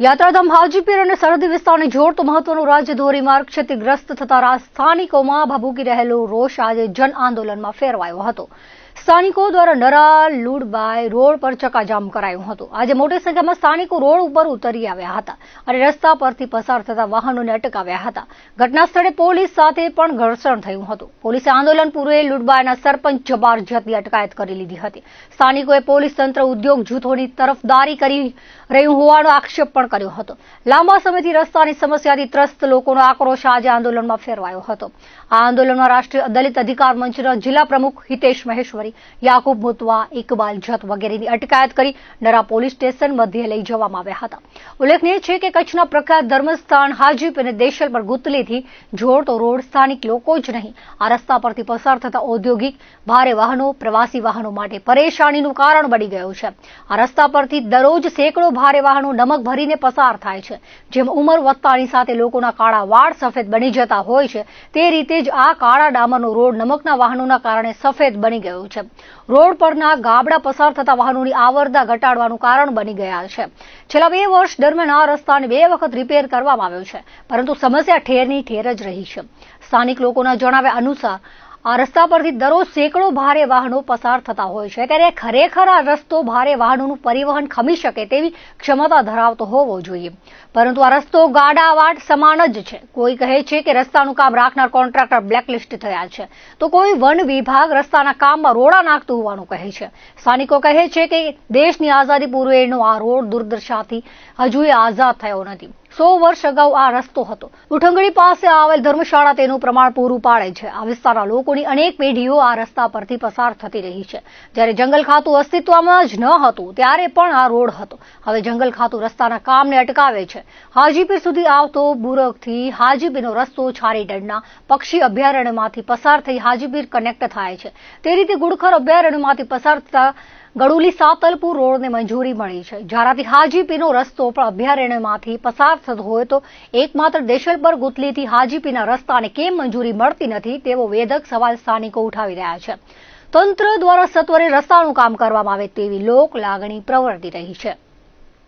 યાત્રાધામ હાજીપીર અને સરહદી વિસ્તારને જોડતો મહત્વનો રાજ્ય ધોરીમાર્ગ ક્ષતિગ્રસ્ત થતા સ્થાનિકોમાં ભભૂકી રહેલો રોષ આજે જન આંદોલનમાં ફેરવાયો હતો। સ્થાનિકો દ્વારા નરા લુડબાય રોડ પર ચક્કાજામ કરાયું હતું। આજે મોટી સંખ્યામાં સ્થાનિકો રોડ ઉપર ઉતરી આવ્યા હતા અને રસ્તા પરથી પસાર થતા વાહનોને અટકાવ્યા હતા। ઘટના સ્થળે પોલીસ સાથે પણ ઘર્ષણ થયું હતું। પોલીસે આંદોલન પૂર્વે લુડબાયના સરપંચ જબાર જતની અટકાયત કરી લીધી હતી। સ્થાનિકોએ પોલીસ તંત્ર ઉદ્યોગ જૂથોની તરફદારી કરી રહ્યું હોવાનો આક્ષેપ પણ કર્યો હતો। લાંબા સમયથી રસ્તાની સમસ્યાથી ત્રસ્ત લોકોનો આક્રોશ આજે આંદોલનમાં ફેરવાયો હતો। આ આંદોલનમાં રાષ્ટ્રીય દલિત અધિકાર મંચના જિલ્લા પ્રમુખ હિતેશ મહેશ્વરી, યાકુબ મુતવા, ઇકબાલ જત વગેરેની અટકાયત કરી નરા પોલીસ સ્ટેશન મધ્યે લઈ જવામાં આવ્યા હતા। ઉલ્લેખનીય છે કે કચ્છના પ્રખ્યાત ધર્મસ્થાન હાજીપ અને દેશલ પર ગુતલીથી જોડતો રોડ સ્થાનિક લોકો જ નહીં, આ રસ્તા પરથી પસાર થતા ઔદ્યોગિક ભારે વાહનો, પ્રવાસી વાહનો માટે પરેશાનીનું કારણ બની ગયો છે। આ રસ્તા પરથી દરરોજ સેંકડો ભારે વાહનો નમક ભરીને પસાર થાય છે। જેમ ઉંમર વધતાની સાથે લોકોના કાળા વાળ સફેદ બની જતા હોય છે, તે રીતે જ આ કાળા ડામરનો રોડ નમકના વાહનોના કારણે સફેદ બની ગયો છે। રોડ પરના ગાબડા પસાર થતા વાહનોની આવરદા ઘટાડવાનું કારણ બની ગયા છે। છેલ્લા 2 વર્ષ દરમિયાન આ રસ્તાને 2 વખત રિપેર કરવામાં આવ્યો છે, પરંતુ સમસ્યા ઠેરની ઠેર જ રહી છે। સ્થાનિક લોકોના જણાવ્યા અનુસાર આ રસ્તા પરથી દરરોજ સેંકડો ભારે વાહનો પસાર થતા હોય છે, ત્યારે ખરેખર આ રસ્તો ભારે વાહનોનું પરિવહન ખમી શકે તેવી ક્ષમતા ધરાવતો હોવો જોઈએ, પરંતુ આ રસ્તો ગાડાવાટ સમાન જ છે। કોઈ કહે છે કે રસ્તાનું કામ રાખનાર કોન્ટ્રાક્ટર બ્લેકલિસ્ટ થયા છે, તો કોઈ વન વિભાગ રસ્તાના કામમાં રોડા નાખતું હોવાનું કહે છે। સ્થાનિકો કહે છે કે દેશની આઝાદી પૂર્વેનો આ રોડ દુર્દશાથી હજુય આઝાદ થયો નથી। 100 વર્ષ અગાઉ આ રસ્તો હતો। ઉઠંગડી પાસે આવેલ ધર્મશાળા તેનું પ્રમાણ પૂરું પાડે છે। આ વિસ્તારના લોકોની અનેક પેઢીઓ આ રસ્તા પરથી પસાર થતી રહી છે। જ્યારે જંગલ ખાતું અસ્તિત્વમાં જ ન હતું ત્યારે પણ આ રોડ હતો। હવે જંગલ ખાતું રસ્તાના કામને અટકાવે છે। હાજીપીર સુધી આવતો બુરકથી હાજીપીરનો રસ્તો છારીડડના પક્ષી અભયારણ્યમાંથી પસાર થઈ હાજીપીર કનેક્ટ થાય છે। તે રીતે ગુડખર અભયારણ્યમાંથી પસાર થતા ગડુલી સાતલપુર રોડને મંજૂરી મળી છે। જ્યારથી હાજીપીરનો રસ્તો પણ અભયારણ્યમાંથી પસાર થતો હોય તો એકમાત્ર દેશલ પર ગુતલીથી હાજીપીરના રસ્તાને કેમ મંજૂરી મળતી નથી તેવો વેધક સવાલ સ્થાનિકો ઉઠાવી રહ્યા છે। તંત્ર દ્વારા સત્વરે રસ્તાનું કામ કરવામાં આવે તેવી લોક લાગણી પ્રવર્તી રહી છે।